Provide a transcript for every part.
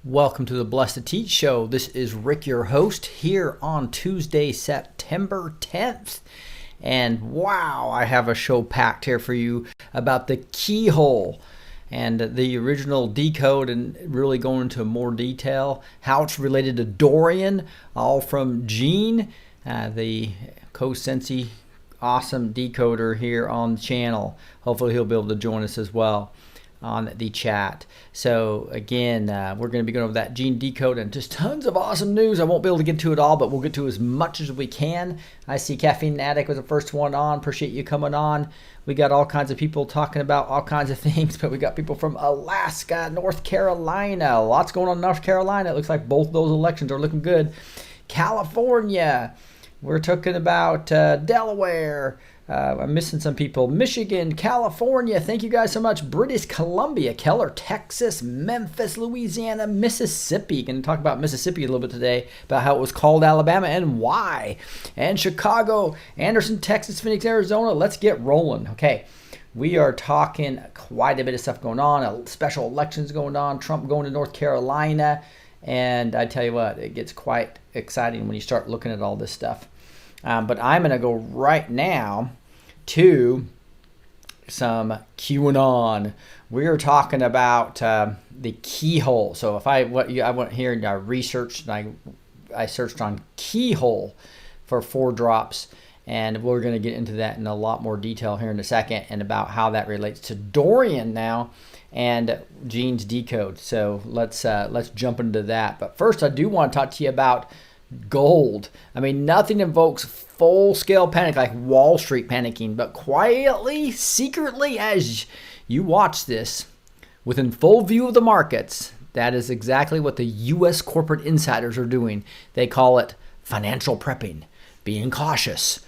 Welcome to the Blessed to Teach Show. This is Rick, your host, here on Tuesday, September 10th. And wow, I have a show packed here for you about the Keyhole and the original Decode, and really go into more detail, how it's related to Dorian, all from Gene, the Co-Sensi awesome decoder here on the channel. Hopefully he'll be able to join us as well on the chat. So again, we're going to be going over that Gene Decode and just tons of awesome news. I won't be able to get to it all, but we'll get to as much as we can. I see Caffeine Addict was the first one on. Appreciate you coming on. We got all kinds of people talking about all kinds of things, but we got people from Alaska, North Carolina. Lots going on in North Carolina. It looks like both those elections are looking good. California. We're talking about Delaware. I'm missing some people. Michigan, California, thank you guys so much. British Columbia, Keller, Texas, Memphis, Louisiana, Mississippi. Going to talk about Mississippi a little bit today, about how it was called Alabama and why. And Chicago, Anderson, Texas, Phoenix, Arizona. Let's get rolling. Okay, we are talking quite a bit of stuff going on. Special elections going on. Trump going to North Carolina. And I tell you what, it gets quite exciting when you start looking at all this stuff. But I'm going to go right now to some QAnon. We're talking about the Keyhole. So if I went here and I researched and I searched on Keyhole for 4 drops, and we're going to get into that in a lot more detail here in a second, and about how that relates to Dorian now and Gene's Decode. So let's jump into that. But first, I do want to talk to you about gold. I mean, nothing invokes full-scale panic like Wall Street panicking, but quietly, secretly, as you watch this, within full view of the markets, that is exactly what the U.S. corporate insiders are doing. They call it financial prepping, being cautious,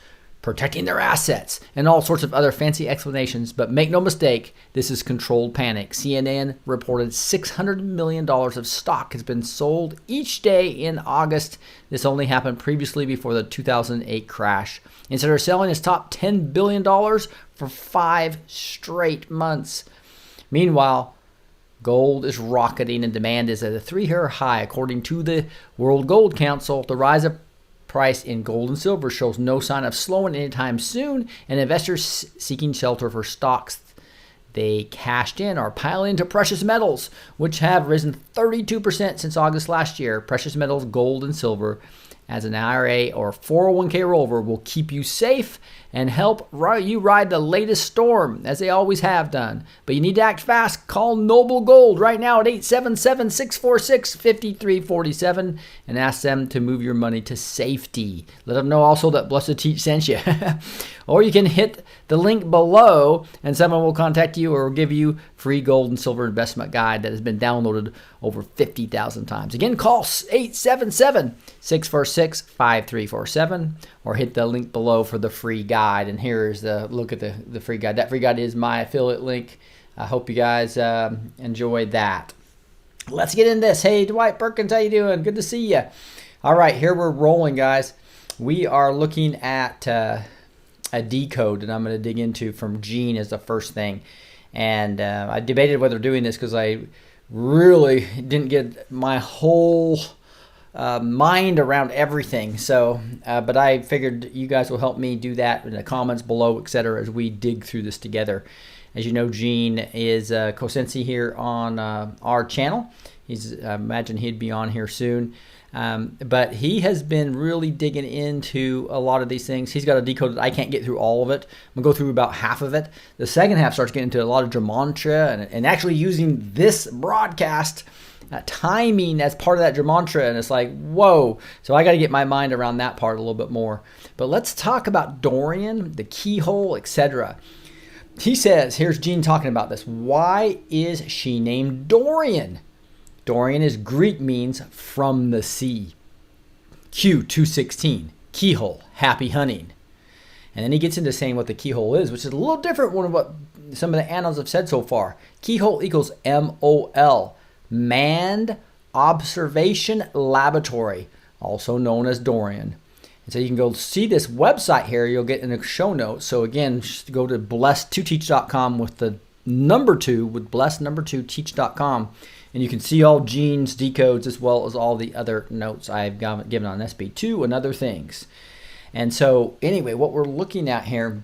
protecting their assets, and all sorts of other fancy explanations. But make no mistake, this is controlled panic. CNN reported $600 million of stock has been sold each day in August. This only happened previously before the 2008 crash. Insiders selling its top $10 billion for 5 straight months. Meanwhile, gold is rocketing and demand is at a 3-year high. According to the World Gold Council, the rise of price in gold and silver shows no sign of slowing anytime soon, and investors seeking shelter for stocks they cashed in are piling into precious metals, which have risen 32% since August last year. Precious metals, gold and silver, as an IRA or 401k rollover, will keep you safe and help you ride the latest storm, as they always have done. But you need to act fast. Call Noble Gold right now at 877-646-5347 and ask them to move your money to safety. Let them know also that Blessed Teach sent you. Or you can hit the link below and someone will contact you or give you free gold and silver investment guide that has been downloaded over 50,000 times. Again, call 877-646-5347 or hit the link below for the free guide. And here is the look at the free guide. That free guide is my affiliate link. I hope you guys enjoy that. Let's get in this. Hey, Dwight Perkins, how you doing? Good to see you. All right, here we're rolling, guys. We are looking at a decode, and I'm going to dig into from Gene as the first thing. And I debated whether doing this because I really didn't get my whole mind around everything. So, but I figured you guys will help me do that in the comments below, etc., as we dig through this together. As you know, Gene is Co-Sensi here on our channel. I imagine he'd be on here soon. But he has been really digging into a lot of these things. He's got a decode that I can't get through all of it. I'm going to go through about half of it. The second half starts getting into a lot of gematria and actually using this broadcast timing as part of that gematria. And it's like, whoa. So I got to get my mind around that part a little bit more. But let's talk about Dorian, the Keyhole, etc. He says, here's Gene talking about this. Why is she named Dorian? Dorian is Greek, means from the sea. Q216, keyhole, happy hunting. And then he gets into saying what the keyhole is, which is a little different than what some of the annals have said so far. Keyhole equals MOL, Manned Observation Laboratory, also known as Dorian. And so you can go see this website here. You'll get in the show notes. So again, just go to blessed2teach.com with the number 2 with blessed2teach.com. And you can see all Gene's decodes as well as all the other notes I've given on SB2 and other things. And so anyway, what we're looking at here,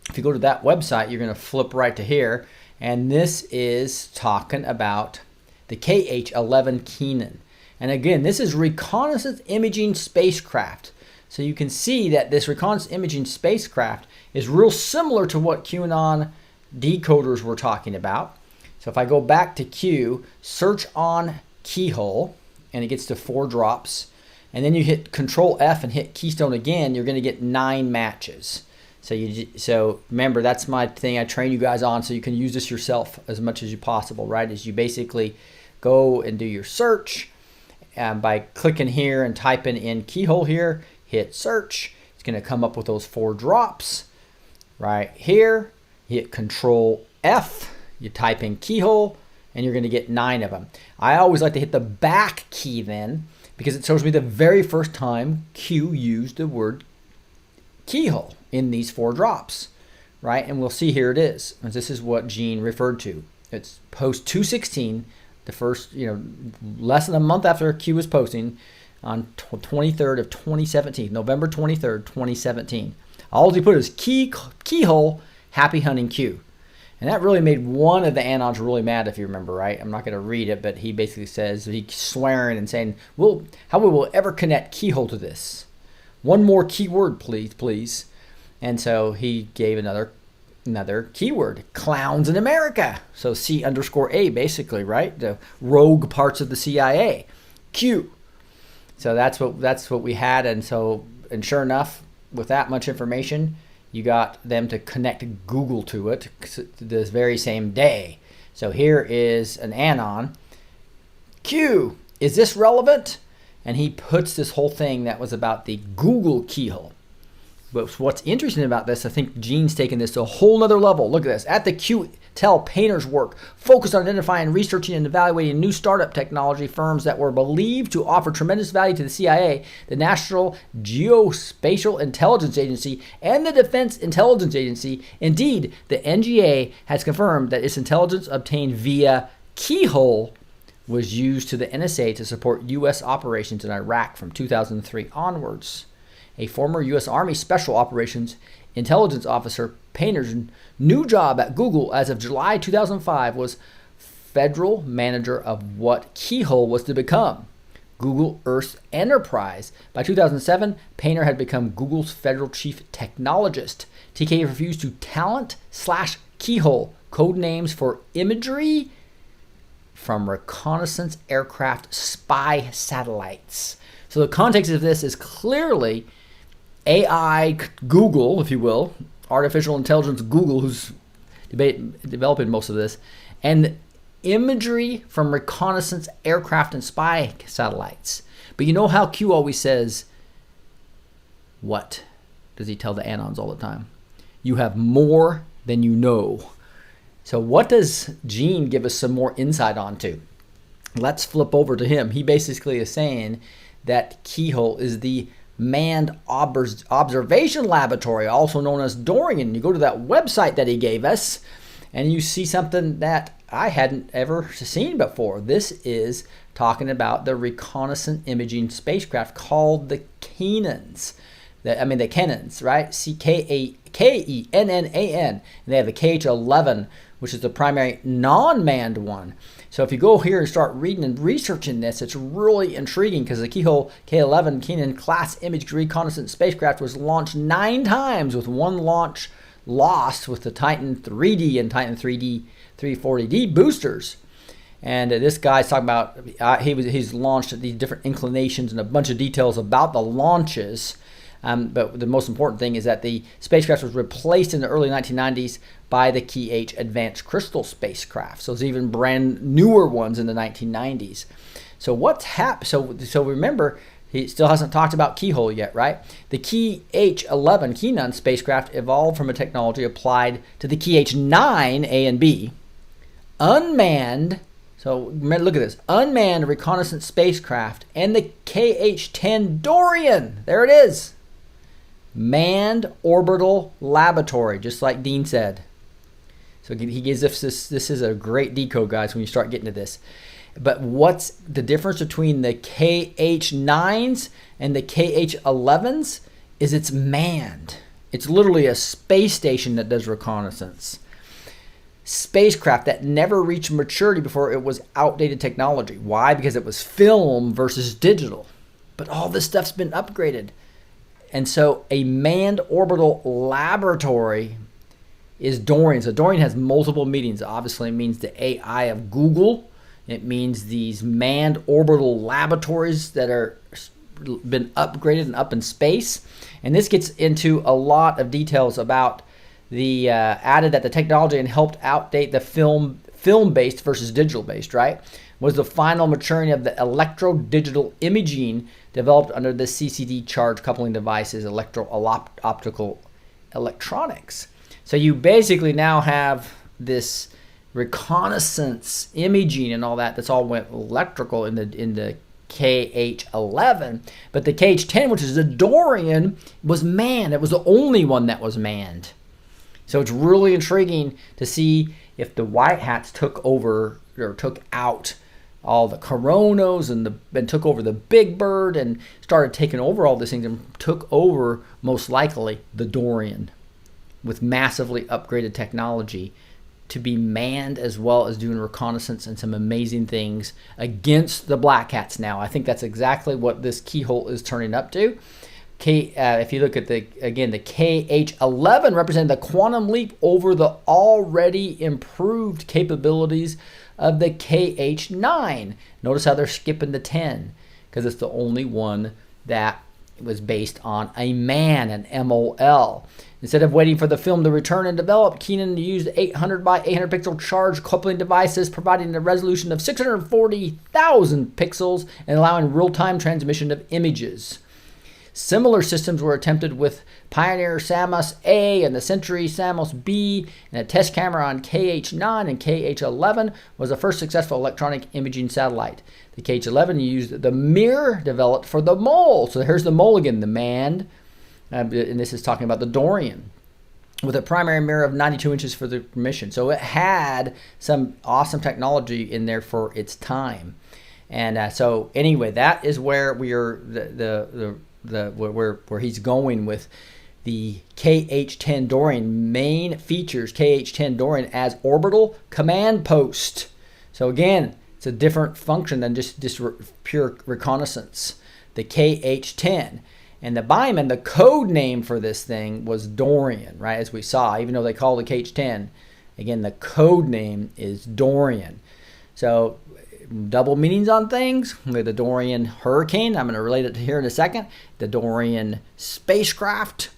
if you go to that website, you're going to flip right to here. And this is talking about the KH-11 Keenan. And again, this is reconnaissance imaging spacecraft. So you can see that this reconnaissance imaging spacecraft is real similar to what QAnon decoders were talking about. So if I go back to Q, search on Keyhole, and it gets to 4 drops. And then you hit Control F and hit Keystone again, you're going to get 9 matches. So remember, that's my thing I train you guys on, so you can use this yourself as much as you possible, right? Is you basically go and do your search by clicking here and typing in Keyhole here, hit search. It's going to come up with those 4 drops right here. You hit Control F, you type in Keyhole, and you're going to get 9 of them. I always like to hit the back key then, because it shows me the very first time Q used the word keyhole in these 4 drops, right? And we'll see here it is. And this is what Gene referred to. It's post 216, the first, less than a month after Q was posting on 23rd of 2017, November 23rd, 2017. All he put is keyhole, happy hunting Q. And that really made one of the Anons really mad, if you remember, right? I'm not going to read it, but he basically says, he's swearing and saying, how will we ever connect keyhole to this? One more keyword, please. And so he gave another keyword, clowns in America. So C_A, basically, right? The rogue parts of the CIA. Q. So that's what we had. And sure enough, with that much information, you got them to connect Google to it this very same day. So here is an Anon. Q, is this relevant? And he puts this whole thing that was about the Google keyhole. But what's interesting about this, I think Gene's taken this to a whole nother level. Look at this. At the QTEL Painter's work focused on identifying, researching, and evaluating new startup technology firms that were believed to offer tremendous value to the CIA, the National Geospatial Intelligence Agency, and the Defense Intelligence Agency. Indeed, the NGA has confirmed that its intelligence obtained via Keyhole was used to the NSA to support U.S. operations in Iraq from 2003 onwards. A former U.S. Army Special Operations Intelligence Officer, Painter's new job at Google as of July 2005 was federal manager of what Keyhole was to become, Google Earth Enterprise. By 2007, Painter had become Google's federal chief technologist. TK refused to talent/Keyhole, code names for imagery from reconnaissance aircraft spy satellites. So the context of this is clearly AI Google, if you will, artificial intelligence Google, who's developing most of this, and imagery from reconnaissance aircraft and spy satellites. But you know how Q always says, what does he tell the Anons all the time? You have more than you know. So what does Gene give us some more insight onto? Let's flip over to him. He basically is saying that Keyhole is the manned observation laboratory, also known as Dorian. You go to that website that he gave us, and you see something that I hadn't ever seen before. This is talking about the reconnaissance imaging spacecraft called the Kenans. The Kenans, right? Kennan. And they have the KH-11, which is the primary non-manned one. So if you go here and start reading and researching this, it's really intriguing because the Keyhole K-11 Kenan class image reconnaissance spacecraft was launched 9 times, with 1 launch lost with the Titan 3D and Titan 3D 340D boosters. And this guy's talking about he's launched at these different inclinations and a bunch of details about the launches. But the most important thing is that the spacecraft was replaced in the early 1990s by the KH Advanced Crystal spacecraft. So there's even brand newer ones in the 1990s. So what's happened? So remember, he still hasn't talked about Keyhole yet, right? The KH-11 Kenan spacecraft evolved from a technology applied to the KH-9 A and B, unmanned. So look at this, unmanned reconnaissance spacecraft, and the KH-10 Dorian. There it is. Manned orbital laboratory, just like Dean said. So he gives us this. This is a great decode, guys, when you start getting to this. But what's the difference between the KH-9s and the KH-11s is it's manned. It's literally a space station that does reconnaissance. Spacecraft that never reached maturity before it was outdated technology. Why? Because it was film versus digital. But all this stuff's been upgraded. And so a manned orbital laboratory is Dorian. So Dorian has multiple meanings. Obviously, it means the AI of Google. It means these manned orbital laboratories that are been upgraded and up in space. And this gets into a lot of details about the added that the technology and helped outdate the film-based versus digital-based, right? Was the final maturing of the electro-digital imaging developed under the CCD charge coupling devices, electro-optical electronics. So you basically now have this reconnaissance imaging and all that. That's all went electrical in the KH-11, but the KH-10, which is the Dorian, was manned. It was the only one that was manned. So it's really intriguing to see if the white hats took over or took out all the Coronos and took over the Big Bird and started taking over all these things and took over, most likely, the Dorian with massively upgraded technology to be manned as well as doing reconnaissance and some amazing things against the black hats now. I think that's exactly what this Keyhole is turning up to. If you look at the KH-11 represented the quantum leap over the already improved capabilities of the KH-9. Notice how they're skipping the 10 because it's the only one that was based on a man, an MOL. Instead of waiting for the film to return and develop, Keenan used 800 by 800 pixel charge coupling devices, providing a resolution of 640,000 pixels and allowing real-time transmission of images. Similar systems were attempted with Pioneer Samos A and the Century Samos B, and a test camera on KH-9 and KH-11 was the first successful electronic imaging satellite. The KH-11 used the mirror developed for the mole. So here's the mole again, the manned, and this is talking about the Dorian, with a primary mirror of 92 inches for the mission. So it had some awesome technology in there for its time. And so anyway, that is where we are where he's going with the KH-10 Dorian. Main features KH-10 Dorian as orbital command post. So again, it's a different function than just pure reconnaissance. The KH-10. And the Byman, the code name for this thing was Dorian, right? As we saw, even though they call it the KH-10, again, the code name is Dorian. So double meanings on things. The Dorian Hurricane, I'm going to relate it to here in a second. The Dorian spacecraft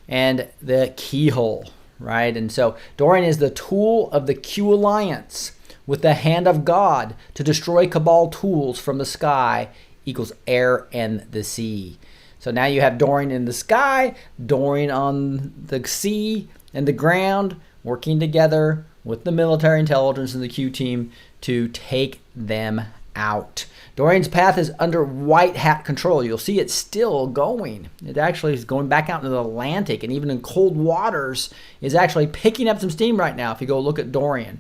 and the Keyhole, right? And so Dorian is the tool of the Q Alliance with the hand of God to destroy Cabal tools from the sky equals air and the sea. So now you have Dorian in the sky, Dorian on the sea and the ground, working together with the military intelligence and the Q team to take them out. Dorian's path is under white hat control. You'll see it's still going. It actually is going back out into the Atlantic, and even in cold waters is actually picking up some steam right now if you go look at Dorian.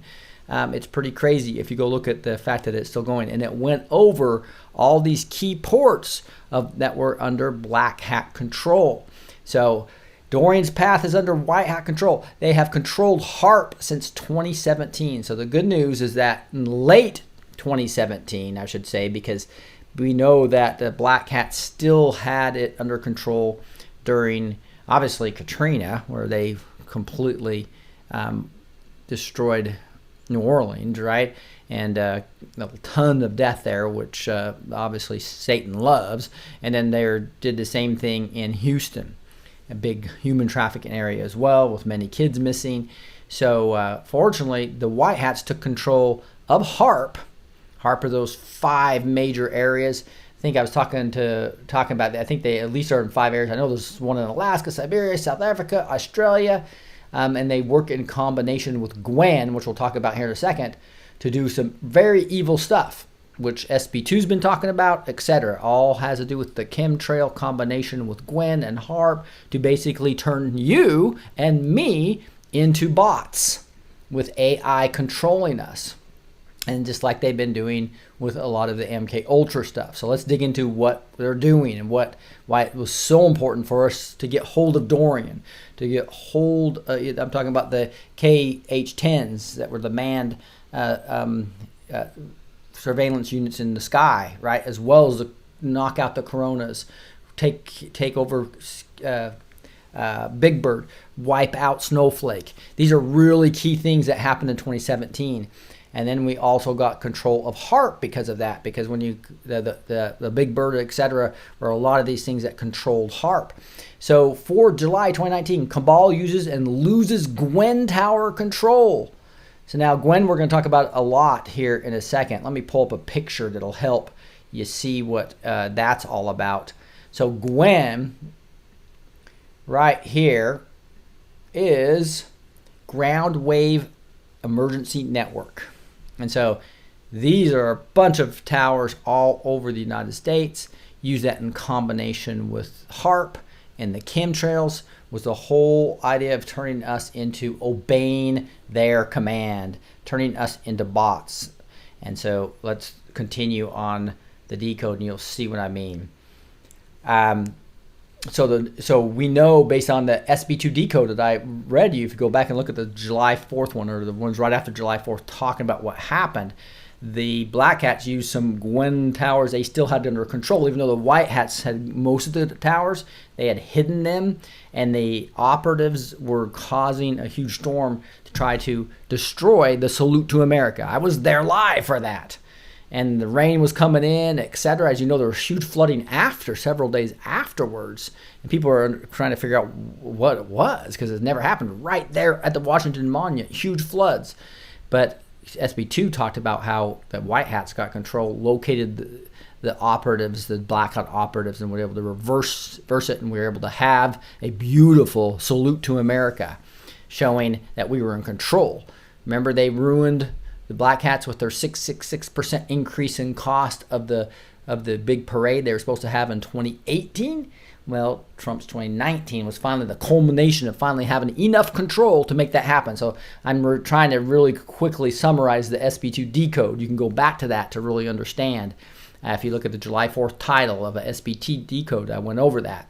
It's pretty crazy if you go look at the fact that it's still going. And it went over all these key ports that were under black hat control. So Dorian's path is under white hat control. They have controlled HARP since 2017. So the good news is that in late 2017, I should say, because we know that the black hat still had it under control during, obviously, Katrina, where they completely destroyed New Orleans, right? And a ton of death there, which obviously Satan loves. And then they did the same thing in Houston, a big human trafficking area as well, with many kids missing. So fortunately, the White Hats took control of HARP. HARP are those 5 major areas. I think I was talking about that. I think they at least are in 5 areas. I know there's one in Alaska, Siberia, South Africa, Australia. And they work in combination with Gwen, which we'll talk about here in a second, to do some very evil stuff, which SB2's been talking about, etc. All has to do with the chemtrail combination with Gwen and HARP to basically turn you and me into bots. with AI controlling us. And just like they've been doing with a lot of the MK Ultra stuff. So let's dig into what they're doing and why it was so important for us to get hold of Dorian, to get hold. I'm talking about the KH-10s that were the manned surveillance units in the sky, right? As well as knock out the Coronas, take over Big Bird, wipe out Snowflake. These are really key things that happened in 2017. And then we also got control of HARP because of that, because when you the Big Bird, etc., were a lot of these things that controlled HARP. So for July 2019, Cabal uses and loses Gwen Tower control. So now Gwen, we're going to talk about a lot here in a second. Let me pull up a picture that'll help you see what that's all about. So Gwen, right here, is Ground Wave Emergency Network. And so these are a bunch of towers all over the United States. Use that in combination with HARP and the chemtrails was the whole idea of turning us into obeying their command, turning us into bots. And so let's continue on the decode and you'll see what I mean. So we know based on the SB2 decode that I read you, if you go back and look at the July 4th one or the ones right after July 4th talking about what happened, the Black Hats used some Gwen towers they still had under control, even though the White Hats had most of the towers. They had hidden them, and the operatives were causing a huge storm to try to destroy the Salute to America. I was there live for that. And the rain was coming in, etc. As you know, there was huge flooding several days afterwards. And people are trying to figure out what it was because it's never happened right there at the Washington Monument, huge floods. But SB2 talked about how the White Hats got control, located the operatives, the Black Hat operatives, and were able to reverse it. And we were able to have a beautiful Salute to America showing that we were in control. Remember, they ruined the Black Hats with their 666% increase in cost of the big parade they were supposed to have in 2018. Well, Trump's 2019 was finally the culmination of finally having enough control to make that happen. So I'm trying to really quickly summarize the SB2 decode. You can go back to that to really understand. If you look at the July 4th title of a SB2 decode, I went over that.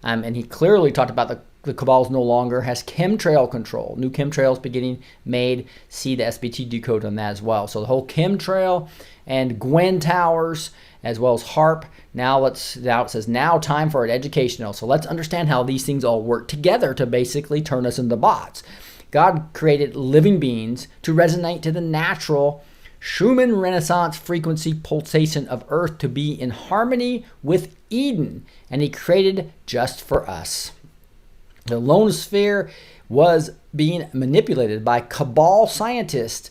And he clearly talked about the Cabals no longer has chemtrail control. New chemtrails beginning made. See the SBT decode on that as well. So the whole chemtrail and Gwen towers as well as HARP. Now it says now time for an educational. So let's understand how these things all work together to basically turn us into bots. God created living beings to resonate to the natural Schumann Renaissance frequency pulsation of Earth to be in harmony with Eden, and he created just for us. The lone sphere was being manipulated by Cabal scientists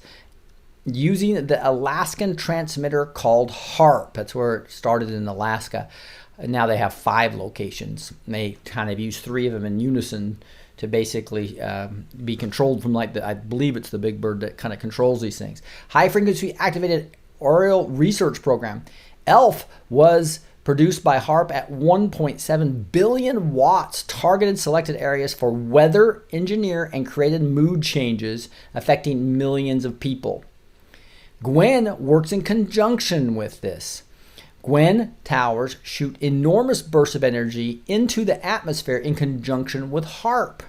using the Alaskan transmitter called HARP. That's where it started in Alaska. And now they have 5 locations. They kind of use 3 of them in unison to basically be controlled from I believe it's the Big Bird that kind of controls these things. High frequency activated aerial research program. ELF was produced by HARP at 1.7 billion watts, targeted selected areas for weather, engineer, and created mood changes affecting millions of people. Gwen works in conjunction with this. Gwen towers shoot enormous bursts of energy into the atmosphere in conjunction with HARP.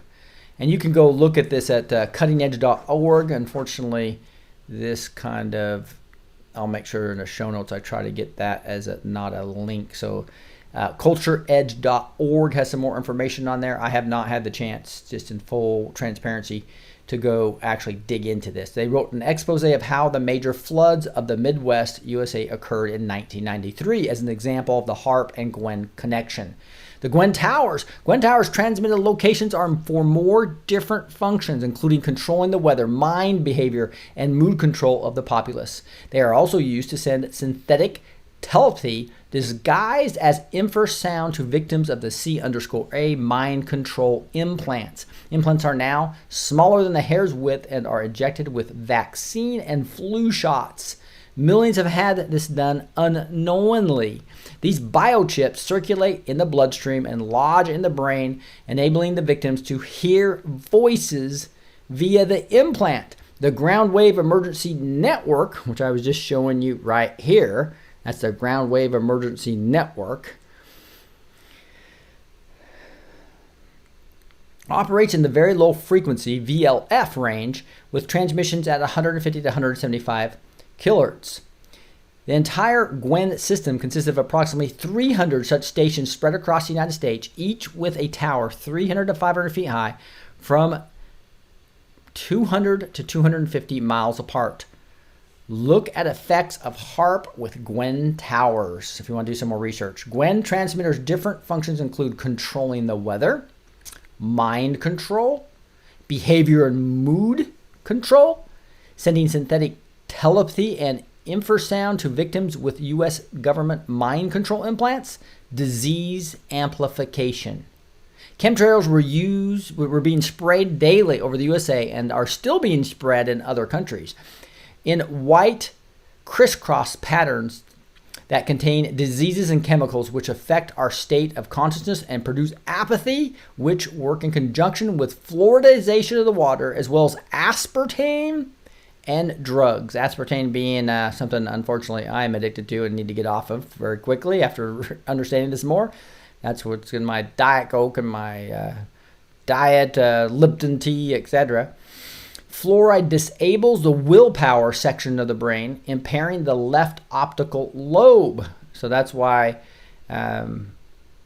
And you can go look at this at cuttingedge.org. Unfortunately, this kind of, I'll make sure in the show notes I try to get that as not a link. So cultureedge.org has some more information on there. I have not had the chance, just in full transparency, to go actually dig into this. They wrote an expose of how the major floods of the Midwest USA occurred in 1993 as an example of the HARP and Gwen connection. The Gwen Towers transmitted locations are for more different functions, including controlling the weather, mind behavior, and mood control of the populace. They are also used to send synthetic telepathy disguised as infrasound to victims of the C_A mind control implants. Implants are now smaller than the hair's width and are injected with vaccine and flu shots. Millions have had this done unknowingly. These biochips circulate in the bloodstream and lodge in the brain, enabling the victims to hear voices via the implant. The ground wave emergency network, which I was just showing you right here, that's the ground wave emergency network, operates in the very low frequency VLF range with transmissions at 150 to 175 kilohertz. The entire GWEN system consists of approximately 300 such stations spread across the United States, each with a tower 300 to 500 feet high from 200 to 250 miles apart. Look at effects of HARP with GWEN towers if you want to do some more research. GWEN transmitters' different functions include controlling the weather, mind control, behavior and mood control, sending synthetic telepathy and infrasound to victims with U.S. government mind control implants, disease amplification. Chemtrails were being sprayed daily over the USA and are still being spread in other countries in white crisscross patterns that contain diseases and chemicals which affect our state of consciousness and produce apathy, which work in conjunction with fluoridization of the water, as well as aspartame and drugs. Aspartame being something, unfortunately, I'm addicted to and need to get off of very quickly after understanding this more. That's what's in my Diet Coke and my diet, Lipton tea, etc. Fluoride disables the willpower section of the brain, impairing the left optical lobe. So that's why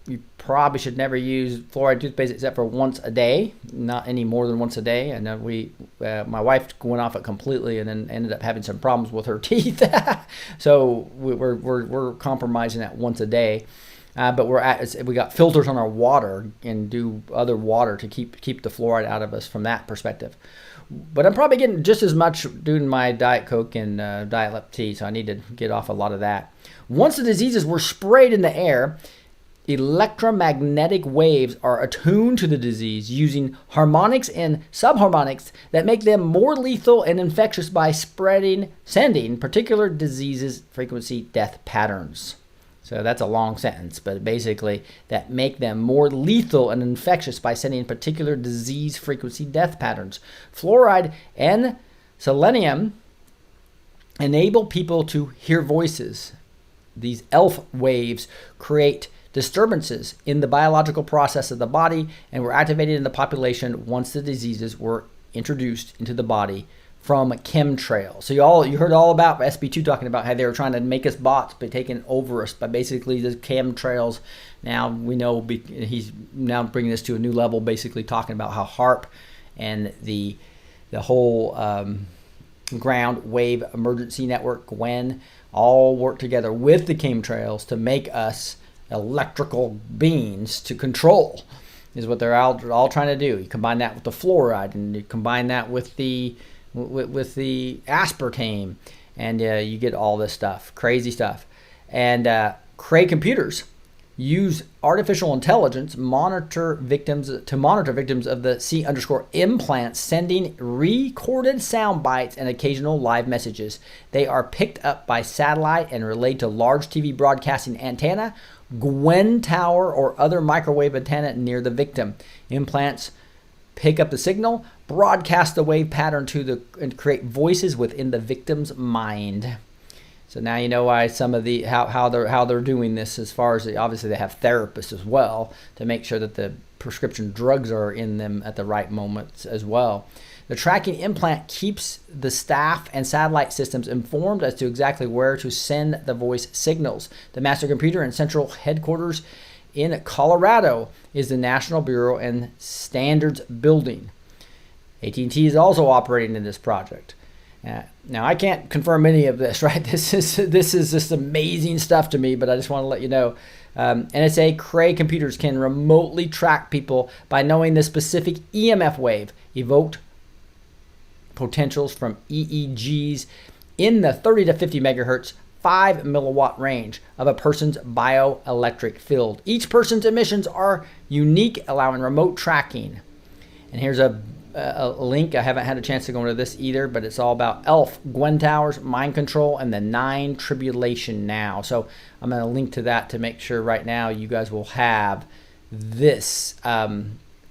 you probably should never use fluoride toothpaste except for once a day, not any more than once a day. And my wife went off it completely and then ended up having some problems with her teeth. So we're compromising that once a day. But we got filters on our water and do other water to keep the fluoride out of us from that perspective. But I'm probably getting just as much doing my Diet Coke and Diet Lip tea, so I need to get off a lot of that. Once the diseases were sprayed in the air, electromagnetic waves are attuned to the disease using harmonics and subharmonics that make them more lethal and infectious by sending particular diseases frequency death patterns. So that's a long sentence, but basically that make them more lethal and infectious by sending particular disease frequency death patterns. Fluoride and selenium enable people to hear voices. These ELF waves create disturbances in the biological process of the body and were activated in the population once the diseases were introduced into the body from chemtrails. So you heard all about SB2 talking about how they were trying to make us bots by taking over us by basically the chemtrails. Now we know he's now bringing this to a new level, basically talking about how HARP and the whole ground wave emergency network, GWEN, all work together with the chemtrails to make us electrical beings to control, is what they're all trying to do. You combine that with the fluoride and you combine that with the aspartame, and you get all this stuff, crazy stuff. And Cray computers use artificial intelligence to monitor victims of the C_implant, sending recorded sound bites and occasional live messages. They are picked up by satellite and relayed to large TV broadcasting antenna, GWEN tower, or other microwave antenna near the victim. Implants pick up the signal, broadcast the wave pattern and create voices within the victim's mind. So now you know why some of the how they're doing this, as far as obviously they have therapists as well to make sure that the prescription drugs are in them at the right moments as well. The tracking implant keeps the staff and satellite systems informed as to exactly where to send the voice signals. The master computer and central headquarters in Colorado is the National Bureau and Standards Building. AT&T is also operating in this project. Now, I can't confirm any of this, right? This is just amazing stuff to me, but I just want to let you know. NSA Cray computers can remotely track people by knowing the specific EMF wave evoked potentials from EEGs in the 30 to 50 megahertz 5 milliwatt range of a person's bioelectric field. Each person's emissions are unique, allowing remote tracking. And here's a link. I haven't had a chance to go into this either, but it's all about ELF, GWEN towers, mind control, and the 9 tribulation now. So I'm going to link to that to make sure right now you guys will have this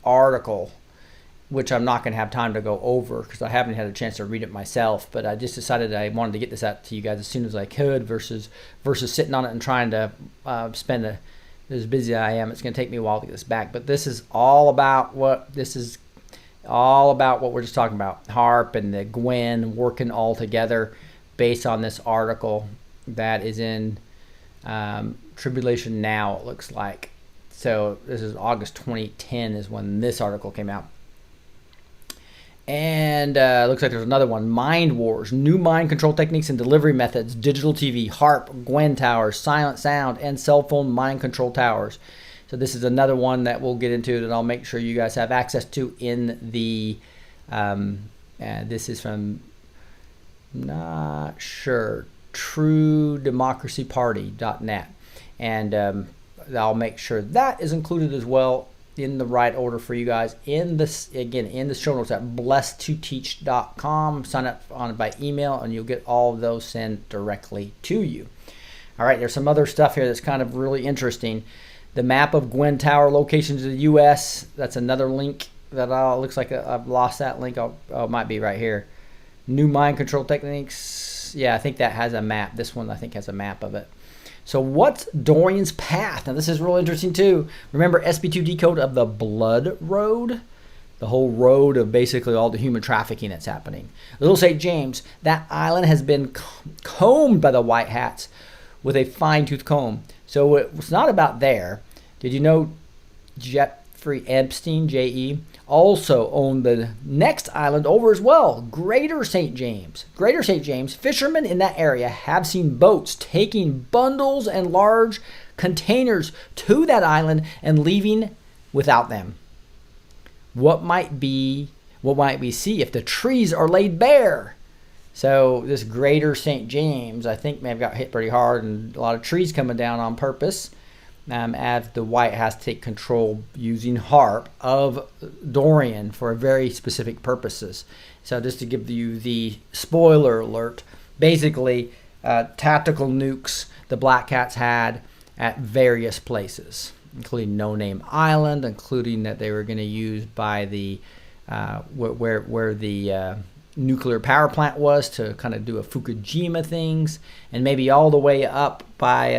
article which I'm not going to have time to go over because I haven't had a chance to read it myself. But I just decided I wanted to get this out to you guys as soon as I could versus sitting on it and trying to spend as busy as I am. It's going to take me a while to get this back. But this is all about what we're just talking about. HAARP and the Gwen working all together based on this article that is in Tribulation Now, it looks like. So this is August 2010 is when this article came out. And looks like there's another one. Mind Wars, new mind control techniques and delivery methods, digital TV, HAARP, Gwen towers, silent sound, and cell phone mind control towers. So this is another one that we'll get into that I'll make sure you guys have access to in the, this is from, not sure, truedemocracyparty.net. And I'll make sure that is included as well in the right order for you guys in this, again, in the show notes at blessed2teach.com. Sign up on it by email and you'll get all of those sent directly to you. All right, there's some other stuff here that's kind of really interesting. The map of Gwen Tower locations in the U.S. That's another link that looks like I've lost that link. It might be right here. New mind control techniques. Yeah, I think that has a map. This one I think has a map of it. So what's Dorian's path? Now this is real interesting too. Remember SB2 Decode of the Blood Road? The whole road of basically all the human trafficking that's happening. Little St. James, that island has been combed by the White Hats with a fine-tooth comb. So it's not about there. Did you know Jeffrey Epstein, J.E., also owned the next island over as well, Greater St. James. Greater St. James, fishermen in that area have seen boats taking bundles and large containers to that island and leaving without them. What might we see if the trees are laid bare? So this Greater St. James, I think, may have got hit pretty hard and a lot of trees coming down on purpose. As the White has to take control using HAARP of Dorian for very specific purposes. So just to give you the spoiler alert, basically tactical nukes the Black Cats had at various places, including No Name Island, including that they were going to use by the where the nuclear power plant was to kind of do a Fukushima things, and maybe all the way up by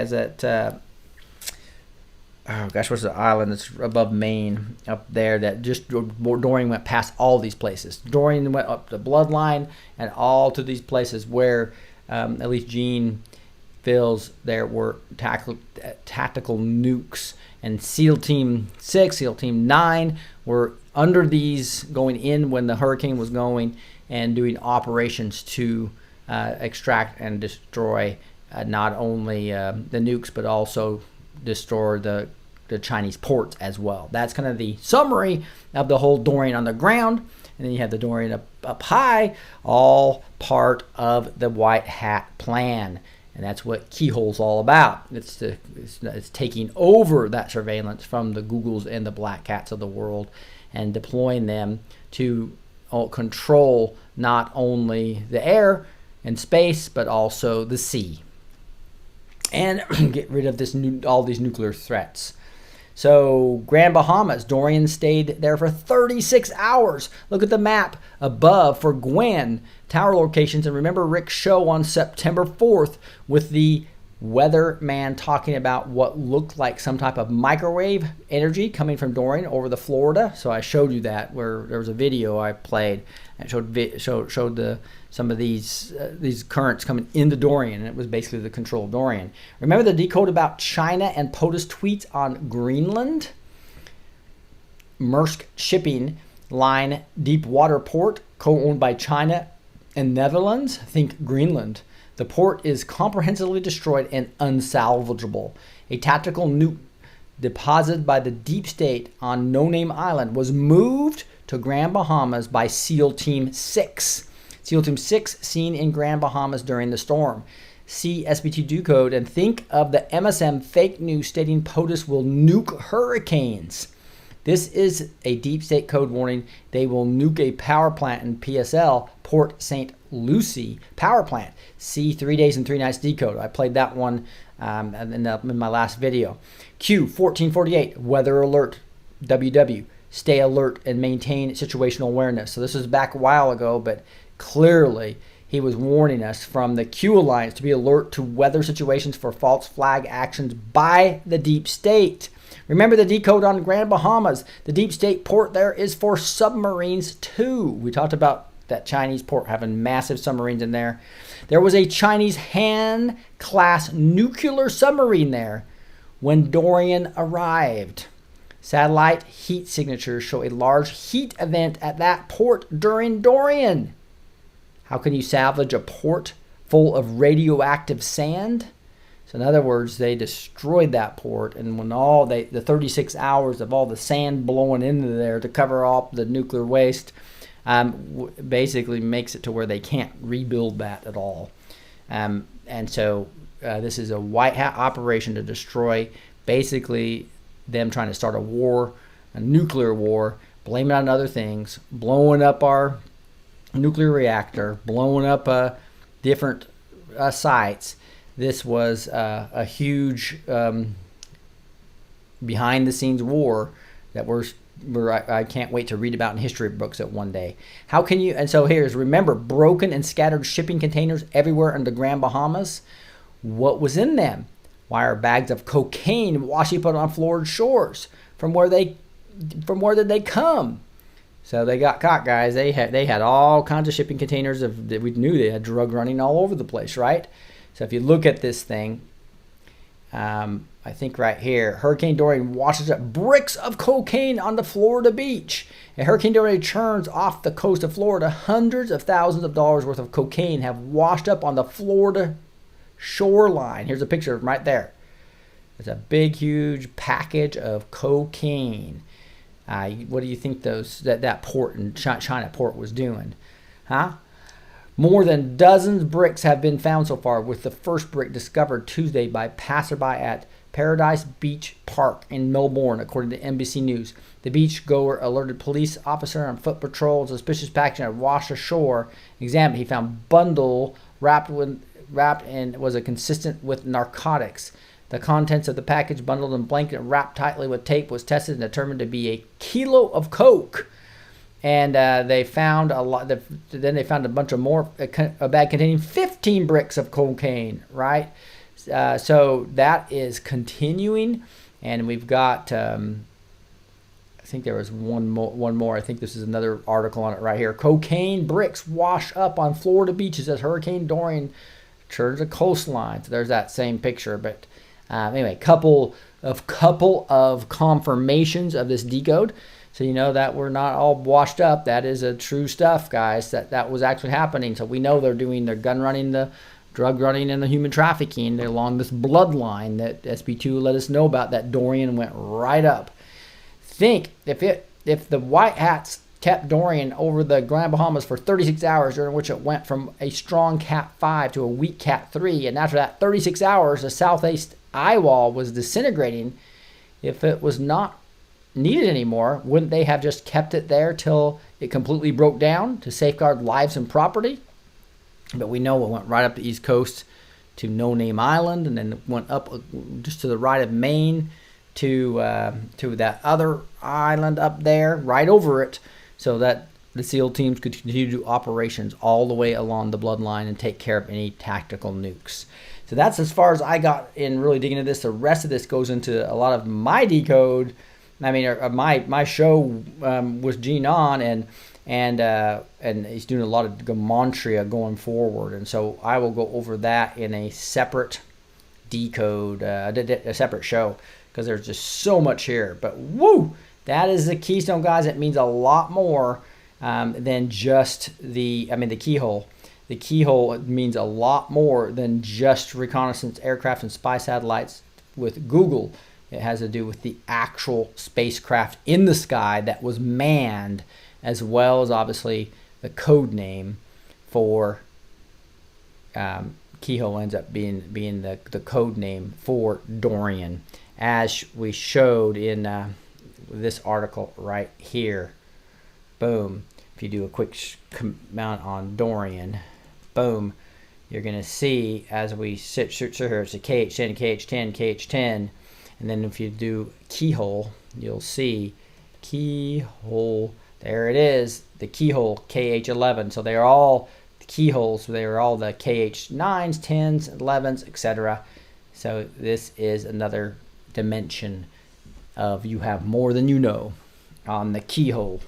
what's the island that's above Maine up there that just Dorian went past all these places. Dorian went up the bloodline and all to these places where at least Gene feels there were tactical nukes. And SEAL Team 6, SEAL Team 9 were under these going in when the hurricane was going and doing operations to extract and destroy not only the nukes but also destroy the Chinese ports as well. That's kind of the summary of the whole Dorian on the ground. And then you have the Dorian up high, all part of the White Hat plan. And that's what Keyhole's all about. It's taking over that surveillance from the Googles and the Black Cats of the world and deploying them to control not only the air and space, but also the sea. And get rid of all these nuclear threats. So Grand Bahamas, Dorian stayed there for 36 hours. Look at the map above for Gwen tower locations. And remember Rick's show on September 4th with the weatherman talking about what looked like some type of microwave energy coming from Dorian over the Florida. So I showed you that where there was a video I played and showed some of these currents coming into Dorian, and it was basically the control of Dorian. Remember the Decode about China and POTUS tweets on Greenland? Maersk Shipping Line deep water port co-owned by China and Netherlands. Think Greenland. The port is comprehensively destroyed and unsalvageable. A tactical nuke deposited by the deep state on No Name Island was moved to Grand Bahamas by SEAL Team 6. SEAL Team 6 seen in Grand Bahamas during the storm. See SB2 Decode and think of the MSM fake news stating POTUS will nuke hurricanes. This is a deep state code warning. They will nuke a power plant in PSL, Port St. Lucie power plant. See 3 Days and 3 Nights Decode. I played that one in my last video. Q 1448 weather alert. WW stay alert and maintain situational awareness. So this was back a while ago, but clearly he was warning us from the Q Alliance to be alert to weather situations for false flag actions by the deep state. Remember the Decode on Grand Bahamas. The deep state port there is for submarines too. We talked about that Chinese port having massive submarines in there. There was a Chinese Han-class nuclear submarine there when Dorian arrived. Satellite heat signatures show a large heat event at that port during Dorian. How can you salvage a port full of radioactive sand? So in other words, they destroyed that port, and when the 36 hours of all the sand blowing into there to cover up the nuclear waste, basically makes it to where they can't rebuild that at all. And so this is a white hat operation to destroy, basically them trying to start a war, a nuclear war, blame it on other things, blowing up our nuclear reactor, blowing up different sites. This was a huge behind-the-scenes war that I can't wait to read about in history books at one day. How can you? And so remember, broken and scattered shipping containers everywhere in the Grand Bahamas. What was in them? Why are bags of cocaine washing up on Florida shores? From where did they come? So they got caught, guys. They had all kinds of shipping containers that we knew they had drug running all over the place, right? So if you look at this thing, I think right here, Hurricane Dorian washes up bricks of cocaine on the Florida beach. And Hurricane Dorian churns off the coast of Florida. Hundreds of thousands of dollars worth of cocaine have washed up on the Florida shoreline. Here's a picture of them right there. It's a big, huge package of cocaine. What do you think that port in China port was doing? Huh? More than dozens bricks have been found so far, with the first brick discovered Tuesday by passerby at Paradise Beach Park in Melbourne, according to NBC News. The beachgoer alerted police officer on foot patrol. Suspicious packaging had washed ashore. Examined, he found bundle wrapped and was consistent with narcotics. The contents of the package, bundled in blanket and wrapped tightly with tape, was tested and determined to be a kilo of coke. And they found a lot. Then they found a bunch of more, a bag containing 15 bricks of cocaine. Right. So that is continuing, and we've got. I think there was one more. I think this is another article on it right here. Cocaine bricks wash up on Florida beaches as Hurricane Dorian churns the coastline. So there's that same picture. But anyway, couple of confirmations of this decode. So you know that we're not all washed up. That is a true stuff, guys. That was actually happening. So we know they're doing their gun running, the drug running, and the human trafficking along this bloodline that SB2 let us know about. That Dorian went right up. Think if the white hats kept Dorian over the Grand Bahamas for 36 hours, during which it went from a strong Cat 5 to a weak Cat 3, and after that 36 hours, the southeast eye wall was disintegrating. If it was not needed anymore, wouldn't they have just kept it there till it completely broke down to safeguard lives and property? But we know it went right up the east coast to No Name Island, and then it went up just to the right of Maine to that other island up there, right over it, so that the SEAL teams could continue to do operations all the way along the bloodline and take care of any tactical nukes. So that's as far as I got in really digging into this. The rest of this goes into a lot of my decode. I mean, my show with Gene on, and he's doing a lot of gematria going forward, and so I will go over that in a separate decode, a separate show, because there's just so much here. But woo, that is the keystone, guys. It means a lot more than just the keyhole. The keyhole means a lot more than just reconnaissance aircraft and spy satellites with Google. It has to do with the actual spacecraft in the sky that was manned, as well as obviously the code name for Keyhole ends up being the code name for Dorian, as we showed in this article right here. Boom. If you do a quick count on Dorian, boom, you're going to see as we sit here, it's a KH10, KH10, KH10. And then if you do Keyhole, you'll see Keyhole. There it is. The Keyhole KH11. So they are all the keyholes. So they are all the KH9s, 10s, 11s, etc. So this is another dimension of you have more than you know on the Keyhole.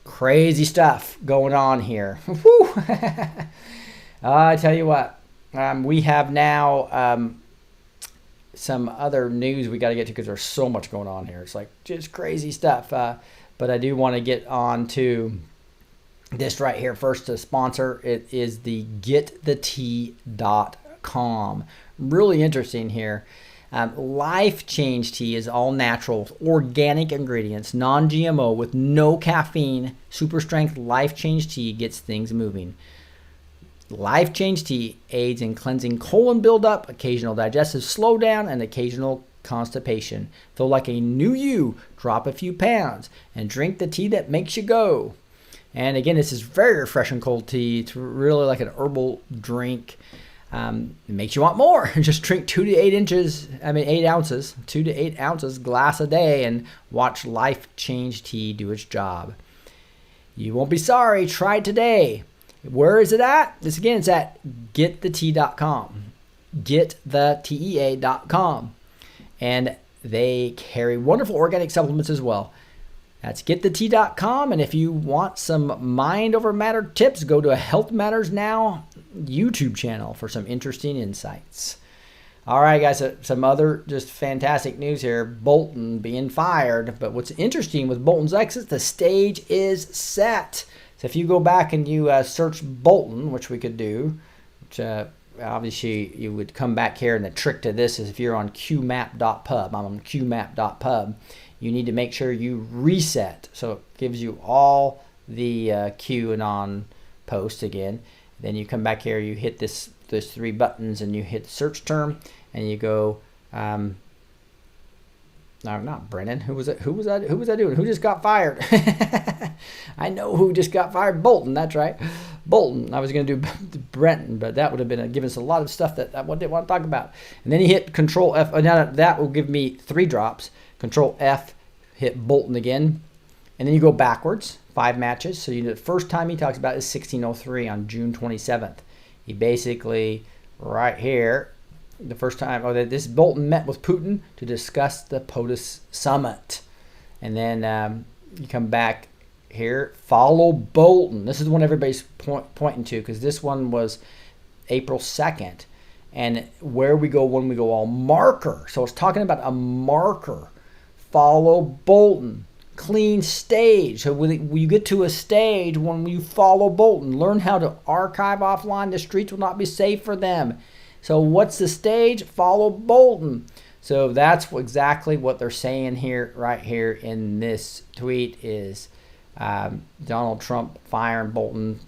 Crazy stuff going on here. I tell you what, we have now some other news we got to get to because there's so much going on here. It's like just crazy stuff. But I do want to get on to this right here first to sponsor. It is the GetTheT.com. Really interesting here. Life Change Tea is all natural, organic ingredients, non-GMO with no caffeine. Super strength Life Change Tea gets things moving. Life Change Tea aids in cleansing colon buildup, occasional digestive slowdown, and occasional constipation. Feel like a new you, drop a few pounds, and drink the tea that makes you go. And again, this is very refreshing cold tea. It's really like an herbal drink. It makes you want more. Just drink 2 to 8 ounces, 2 to 8 ounces glass a day, and watch Life Change Tea do its job. You won't be sorry. Try it today. Where is it at? It's at GetTheT.com. GetTheT.com. And they carry wonderful organic supplements as well. That's GetTheT.com. And if you want some mind over matter tips, go to a Health Matters Now YouTube channel for some interesting insights. All right, guys, some other just fantastic news here. Bolton being fired. But what's interesting with Bolton's exit, the stage is set. So if you go back and you search Bolton, which we could do, which obviously you would come back here, and the trick to this is if you're on qmap.pub, I'm on qmap.pub, you need to make sure you reset. So it gives you all the QAnon posts again. Then you come back here, you hit those 3 buttons, and you hit search term, and you go, no, not Brennan. Who was I doing? Who just got fired? I know who just got fired. Bolton. That's right. Bolton. I was going to do Brenton, but that would have been given us a lot of stuff that I didn't want to talk about. And then you hit Control F. Now that will give me 3 drops. Control F, hit Bolton again, and then you go backwards 5 matches. So the first time he talks about is 1603 on June 27th. He basically right here. The first time, this Bolton met with Putin to discuss the POTUS summit. And then you come back here, follow Bolton. This is the one everybody's pointing to because this one was April 2nd. And where we go when we go all marker. So it's talking about a marker. Follow Bolton. Clean stage. So when you get to a stage when you follow Bolton, learn how to archive offline. The streets will not be safe for them. So what's the stage? Follow Bolton. So that's exactly what they're saying here, right here in this tweet is Donald Trump firing Bolton,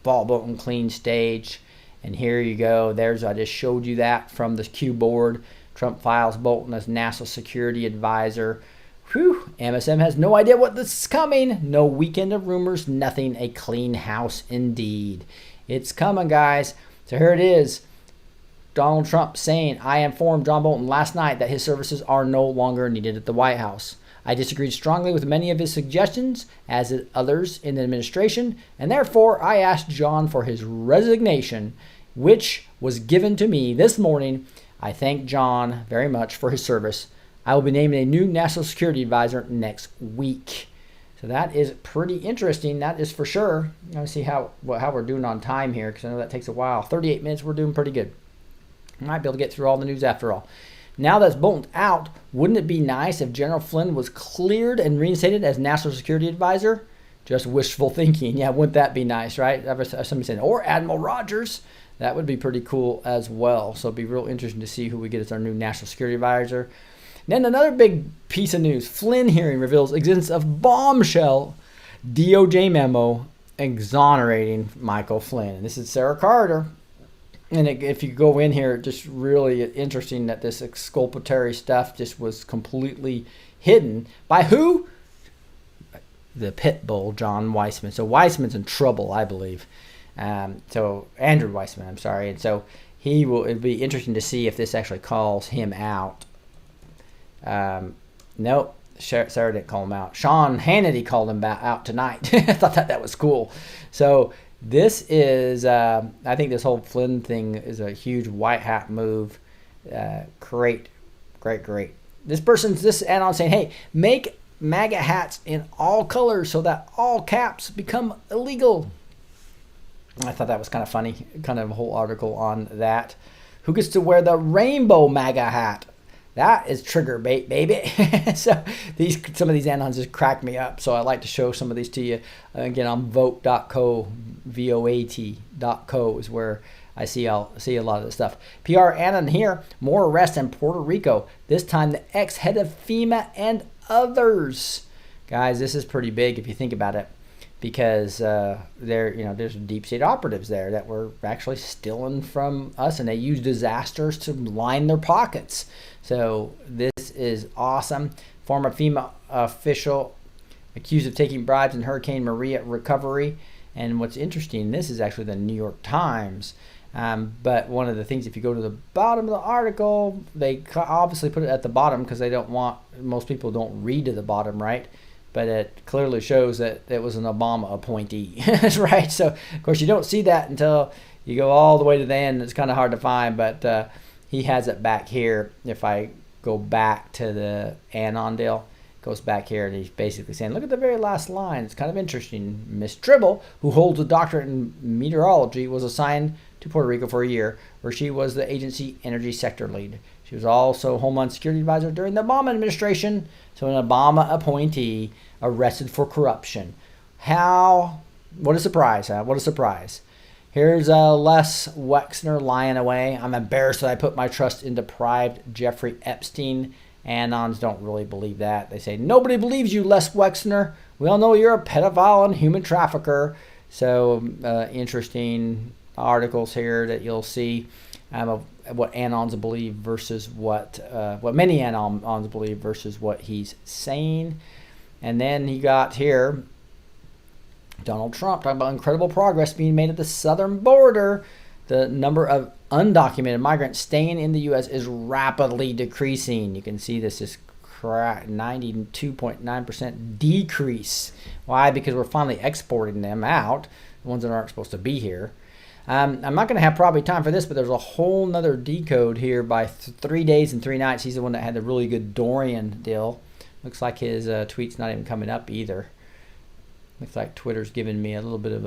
follow Bolton, clean stage. And here you go. I just showed you that from the Q board. Trump files Bolton as national security advisor. Whew, MSM has no idea what this is coming. No weekend of rumors, nothing. A clean house indeed. It's coming, guys. So here it is. Donald Trump saying, I informed John Bolton last night that his services are no longer needed at the White House. I disagreed strongly with many of his suggestions, as did others in the administration, and therefore I asked John for his resignation, which was given to me this morning. I thank John very much for his service. I will be naming a new national security advisor next week. So that is pretty interesting. That is for sure. Let's see how we're doing on time here, because I know that takes a while. 38 minutes, we're doing pretty good. Might be able to get through all the news after all. Now that's Bolton out, wouldn't it be nice if General Flynn was cleared and reinstated as National Security Advisor? Just wishful thinking. Yeah, wouldn't that be nice, right? Somebody said, or Admiral Rogers. That would be pretty cool as well. So it'd be real interesting to see who we get as our new National Security Advisor. Then another big piece of news. Flynn hearing reveals existence of bombshell DOJ memo exonerating Michael Flynn. And this is Sarah Carter. And if you go in here, just really interesting that this exculpatory stuff just was completely hidden. By who? The pit bull, John Weissman. So Weissman's in trouble, I believe. So Andrew Weissman, I'm sorry. And so it'll be interesting to see if this actually calls him out. Nope. Sarah didn't call him out. Sean Hannity called him out tonight. I thought that was cool. So this is, I think this whole Flynn thing is a huge white hat move. Great. This anon saying, hey, make MAGA hats in all colors so that all caps become illegal. I thought that was kind of funny, kind of a whole article on that. Who gets to wear the rainbow MAGA hat? That is trigger bait, baby. So some of these anons just crack me up. So I like to show some of these to you. Again, on vote.co, VOAT.co is where I see a lot of this stuff. PR anon here, more arrests in Puerto Rico. This time the ex-head of FEMA and others. Guys, this is pretty big if you think about it, because there's deep state operatives there that were actually stealing from us, and they use disasters to line their pockets. So this is awesome. Former FEMA official accused of taking bribes in Hurricane Maria recovery. And what's interesting, this is actually the New York Times. But one of the things, if you go to the bottom of the article, they obviously put it at the bottom because they don't want, most people don't read to the bottom, right? But it clearly shows that it was an Obama appointee, right? So, of course, you don't see that until you go all the way to the end. It's kind of hard to find, but he has it back here. If I go back to the anon deal, it goes back here, and he's basically saying, look at the very last line. It's kind of interesting. Miss Tribble, who holds a doctorate in meteorology, was assigned to Puerto Rico for a year, where she was the agency energy sector lead. She was also Homeland Security Advisor during the Obama administration, so an Obama appointee arrested for corruption. What a surprise, huh? What a surprise. Here's Les Wexner lying away. I'm embarrassed that I put my trust in deprived Jeffrey Epstein. Anons don't really believe that. They say, nobody believes you, Les Wexner. We all know you're a pedophile and human trafficker. So interesting articles here that you'll see of what anons believe versus what many anons believe versus what he's saying. And then he got here Donald Trump talking about incredible progress being made at the southern border. The number of undocumented migrants staying in the U.S. is rapidly decreasing. You can see this is 92.9% decrease. Why? Because we're finally exporting them out, the ones that aren't supposed to be here. I'm not going to have probably time for this, but there's a whole nother Decode here by 3 days and 3 nights. He's the one that had the really good Dorian deal. Looks like his tweet's not even coming up either. Looks like Twitter's giving me a little bit of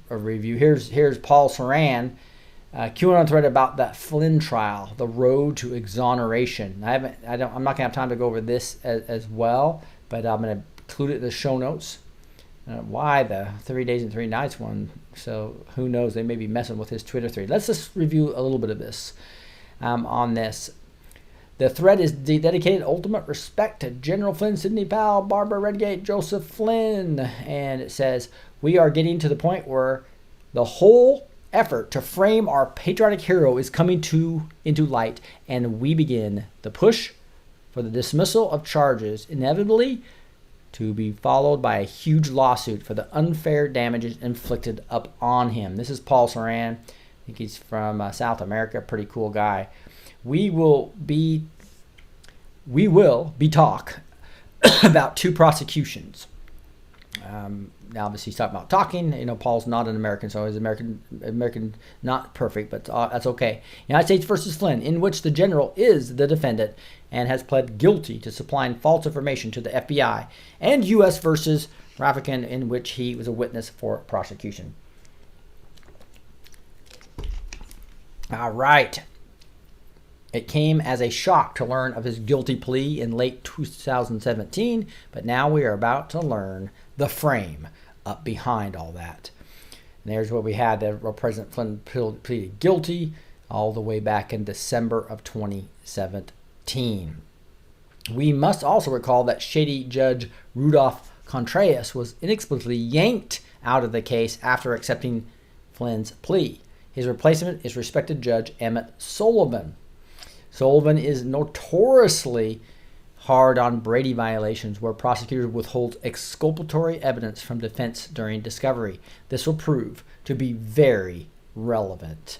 a review. Here's Paul Saran, QAnon thread about that Flynn trial, the road to exoneration. I'm not gonna have time to go over this as well, but I'm gonna include it in the show notes. Why the 3 days and 3 nights one? So who knows? They may be messing with his Twitter thread. Let's just review a little bit of this on this. The thread is dedicated ultimate respect to General Flynn, Sidney Powell, Barbara Redgate, Joseph Flynn. And it says, we are getting to the point where the whole effort to frame our patriotic hero is coming into light, and we begin the push for the dismissal of charges, inevitably to be followed by a huge lawsuit for the unfair damages inflicted upon him. This is Paul Saran. I think he's from South America. Pretty cool guy. We will be talk about 2 prosecutions. Now, obviously, he's talking about talking. Paul's not an American, so he's American, not perfect, but that's okay. United States versus Flynn, in which the general is the defendant and has pled guilty to supplying false information to the FBI, and U.S. versus Raffican, in which he was a witness for prosecution. All right. It came as a shock to learn of his guilty plea in late 2017, but now we are about to learn the frame up behind all that. And there's what we had, that President Flynn pleaded guilty all the way back in December of 2017. We must also recall that shady Judge Rudolph Contreras was inexplicably yanked out of the case after accepting Flynn's plea. His replacement is respected Judge Emmett Sullivan. Sullivan is notoriously hard on Brady violations, where prosecutors withhold exculpatory evidence from defense during discovery. This will prove to be very relevant.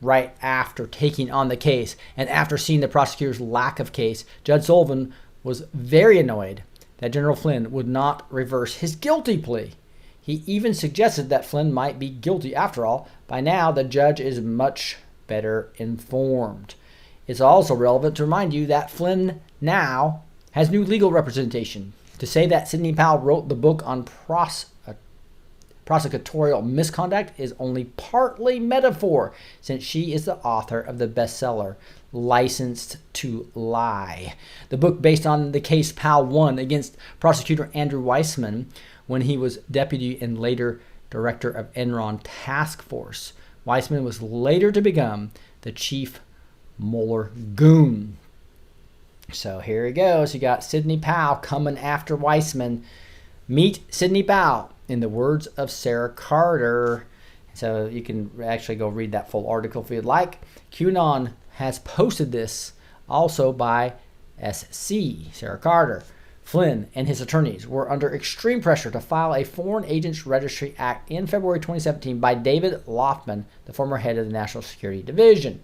Right after taking on the case and after seeing the prosecutor's lack of case, Judge Sullivan was very annoyed that General Flynn would not reverse his guilty plea. He even suggested that Flynn might be guilty after all. By now, the judge is much better informed. It's also relevant to remind you that Flynn now has new legal representation. To say that Sidney Powell wrote the book on prosecutorial misconduct is only partly metaphor, since she is the author of the bestseller Licensed to Lie, the book based on the case Powell won against prosecutor Andrew Weissman when he was deputy and later director of Enron Task Force. Weissman was later to become the chief Mueller goon. So here he goes. You got Sidney Powell coming after Weissman. Meet Sidney Powell, in the words of Sarah Carter. So you can actually go read that full article if you'd like. QAnon has posted this also by SC, Sarah Carter. Flynn and his attorneys were under extreme pressure to file a Foreign Agents Registry Act in February 2017 by David Loftman, the former head of the National Security Division.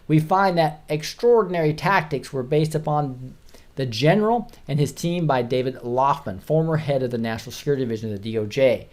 We find that extraordinary tactics were based upon the general and his team by David Loftman, former head of the National Security Division of the DOJ.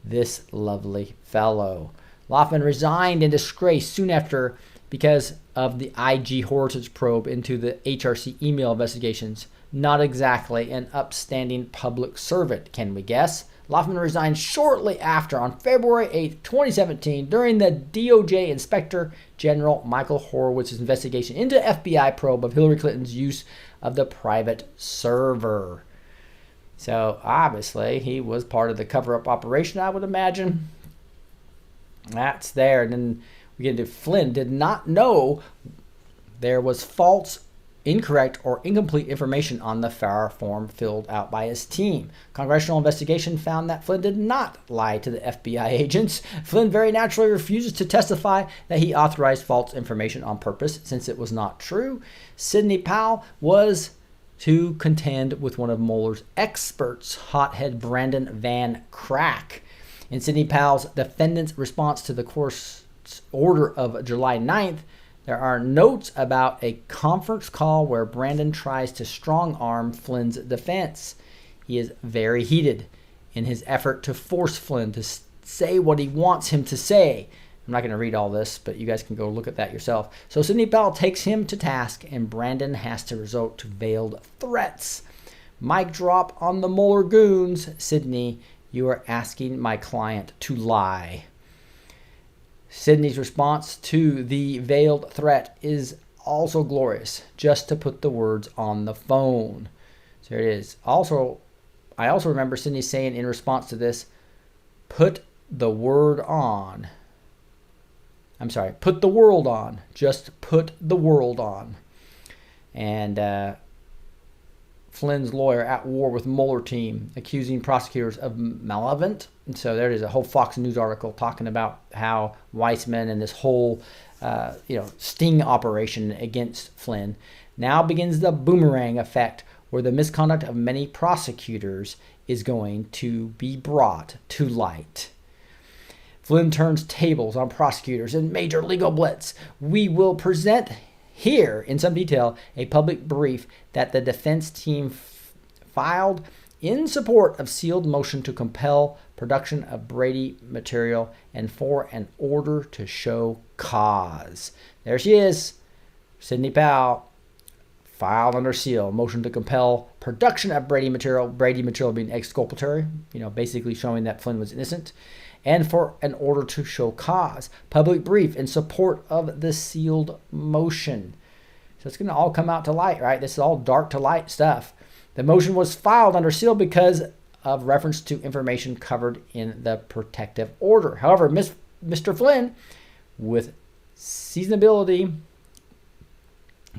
This lovely fellow. Loftman resigned in disgrace soon after because of the IG Horowitz probe into the HRC email investigations. Not exactly an upstanding public servant, can we guess? Loftman resigned shortly after, on February 8, 2017, during the DOJ Inspector General Michael Horowitz's investigation into FBI probe of Hillary Clinton's use of the private server. So, obviously, he was part of the cover-up operation, I would imagine. That's there. And then we get into Flynn did not know there was false, incorrect, or incomplete information on the FAR form filled out by his team. Congressional investigation found that Flynn did not lie to the FBI agents. Flynn very naturally refuses to testify that he authorized false information on purpose, since it was not true. Sidney Powell was to contend with one of Mueller's experts, hothead Brandon Van Crack. In Sidney Powell's defendant's response to the court's order of July 9th, there are notes about a conference call where Brandon tries to strong-arm Flynn's defense. He is very heated in his effort to force Flynn to say what he wants him to say. I'm not going to read all this, but you guys can go look at that yourself. So Sidney Powell takes him to task, and Brandon has to resort to veiled threats. Mic drop on the Mueller goons. Sidney, you are asking my client to lie. Sidney's response to the veiled threat is also glorious, just to put the words on the phone. So there it is. I also remember Sidney saying in response to this, put the world on. Just put the world on. And Flynn's lawyer at war with Mueller team, accusing prosecutors of malevolent. And so there is a whole Fox News article talking about how Weissman and this whole sting operation against Flynn. Now begins the boomerang effect, where the misconduct of many prosecutors is going to be brought to light. Flynn turns tables on prosecutors in major legal blitz. We will present here, in some detail, a public brief that the defense team filed in support of sealed motion to compel production of Brady material and for an order to show cause. There she is, Sidney Powell, filed under seal, motion to compel production of Brady material being exculpatory, basically showing that Flynn was innocent, and for an order to show cause. Public brief in support of the sealed motion. So it's going to all come out to light, right? This is all dark to light stuff. The motion was filed under seal because of reference to information covered in the protective order. However, Mr. Flynn, with seasonability,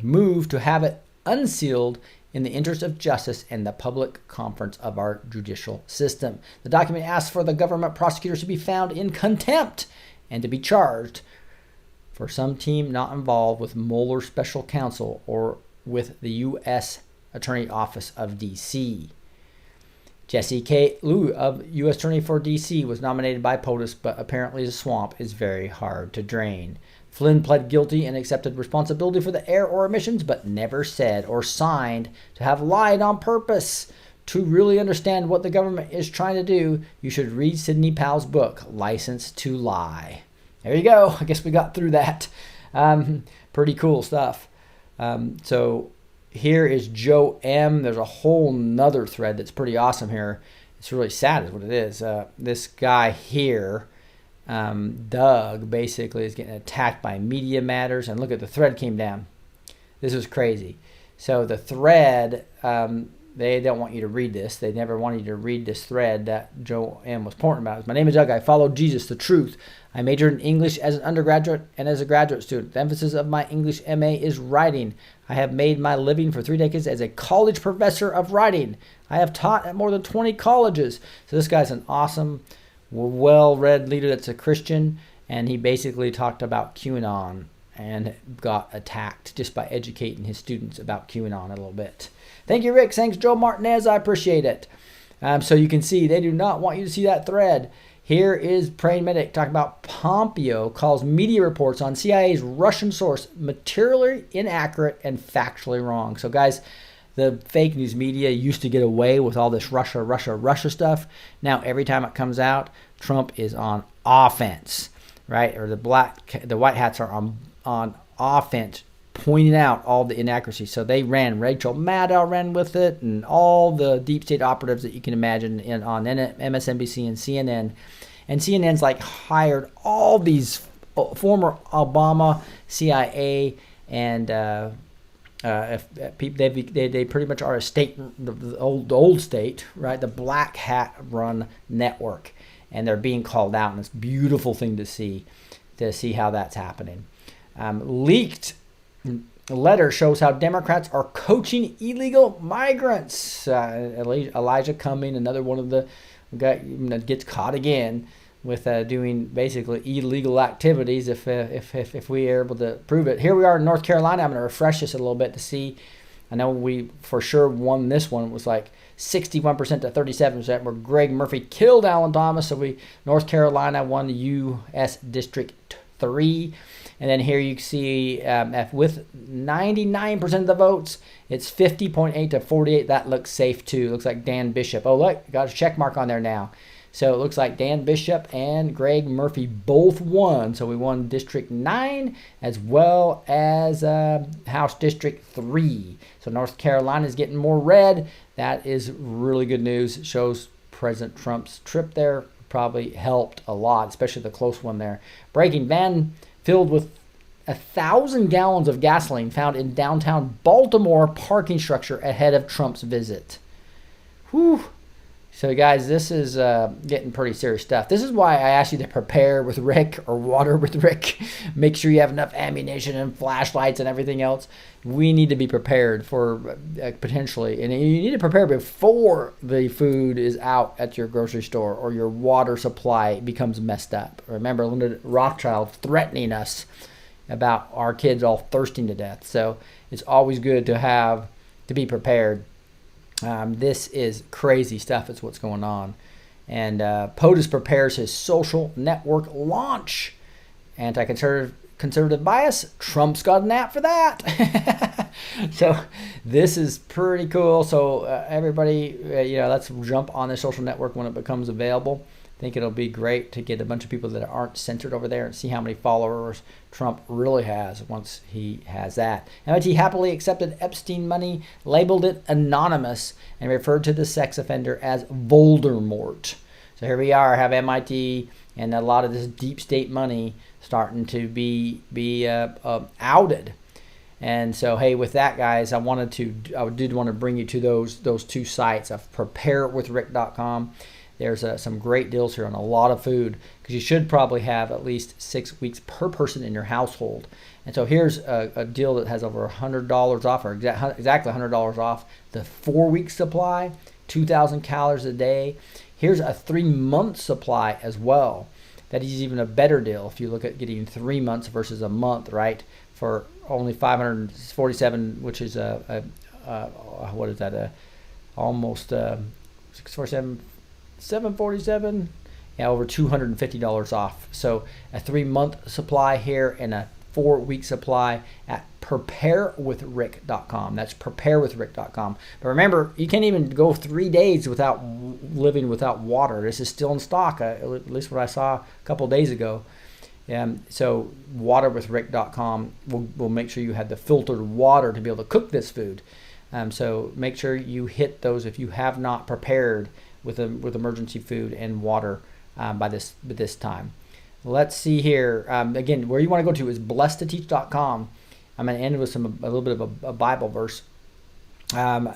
moved to have it unsealed in the interest of justice and the public conference of our judicial system. The document asks for the government prosecutors to be found in contempt and to be charged for some team not involved with Mueller special counsel or with the U.S. Attorney Office of D.C. Jesse K. Liu of U.S. Attorney for D.C. was nominated by POTUS, but apparently the swamp is very hard to drain. Flynn pled guilty and accepted responsibility for the error or omissions, but never said or signed to have lied on purpose. to really understand what the government is trying to do, you should read Sidney Powell's book, License to Lie. There you go. I guess we got through that. Pretty cool stuff. So here is Joe M. There's a whole nother thread that's pretty awesome here. It's really sad is what it is. This guy here, Doug, basically is getting attacked by Media Matters. And look at the thread came down. This was crazy. So the thread, they don't want you to read this. They never wanted you to read this thread that Joe M. was pointing about. My name is Doug. I follow Jesus, the truth. I majored in English as an undergraduate and as a graduate student. The emphasis of my English MA is writing. I have made my living for 3 decades as a college professor of writing. I have taught at more than 20 colleges. So this guy's an awesome, well-read leader that's a Christian, and he basically talked about QAnon and got attacked just by educating his students about QAnon a little bit. Thank you, Rick. Thanks, Joe Martinez. I appreciate it. So you can see they do not want you to see that thread. Here is Praying Medic talking about Pompeo calls media reports on CIA's Russian source materially inaccurate and factually wrong. So guys, the fake news media used to get away with all this Russia stuff. Now every time it comes out, Trump is on offense, right? Or the white hats are on offense, pointing out all the inaccuracies. So they ran, Rachel Maddow ran with it, and all the deep state operatives that you can imagine on MSNBC and CNN. And CNN's like hired all these former Obama, CIA, and they pretty much are a state, the old state, right? The black hat run network, and they're being called out, and it's a beautiful thing to see how that's happening. Leaked letter shows how Democrats are coaching illegal migrants. Elijah Cumming, another one of the guy gets caught again with doing basically illegal activities if we are able to prove it. Here we are in North Carolina. I'm going to refresh this a little bit to see. I know we for sure won this one. It was like 61% to 37%, where Greg Murphy killed Alan Thomas. So North Carolina won the U.S. District 3. And then here you see with 99% of the votes, it's 50.8 to 48. That looks safe too. Looks like Dan Bishop. Oh, look, got a check mark on there now. So it looks like Dan Bishop and Greg Murphy both won. So we won District 9 as well as House District 3. So North Carolina is getting more red. That is really good news. It shows President Trump's trip there probably helped a lot, especially the close one there. Breaking van filled with 1,000 gallons of gasoline found in downtown Baltimore parking structure ahead of Trump's visit. Whew. So guys, this is getting pretty serious stuff. This is why I asked you to prepare with Rick or water with Rick. Make sure you have enough ammunition and flashlights and everything else. We need to be prepared for potentially, and you need to prepare before the food is out at your grocery store or your water supply becomes messed up. Remember Linda Rothschild threatening us about our kids all thirsting to death. So it's always good to be prepared. This is crazy stuff. It's what's going on. And POTUS prepares his social network launch. Anti-conservative bias. Trump's got an app for that. So this is pretty cool. So everybody, let's jump on the social network when it becomes available. I think it'll be great to get a bunch of people that aren't censored over there and see how many followers Trump really has once he has that. MIT happily accepted Epstein money, labeled it anonymous, and referred to the sex offender as Voldemort. So here we are, have MIT and a lot of this deep state money starting to be outed. And so, hey, with that, guys, I did want to bring you to those two sites of preparewithrick.com. There's some great deals here on a lot of food because you should probably have at least 6 weeks per person in your household. And so here's a deal that has over $100 off, or exactly $100 off the 4-week supply, 2,000 calories a day. Here's a 3-month supply as well. That is even a better deal if you look at getting 3 months versus a month, right? For only $547, which is what is that? Almost $647. $747, over $250 off. So a 3-month supply here and a 4-week supply at preparewithrick.com. That's preparewithrick.com. But remember, you can't even go 3 days without living without water. This is still in stock, at least what I saw a couple days ago. So waterwithrick.com will make sure you have the filtered water to be able to cook this food. So make sure you hit those if you have not prepared with emergency food and water by this time. Let's see here. Again, where you want to go to is blessedtoteach.com. I'm going to end with a little bit of a Bible verse.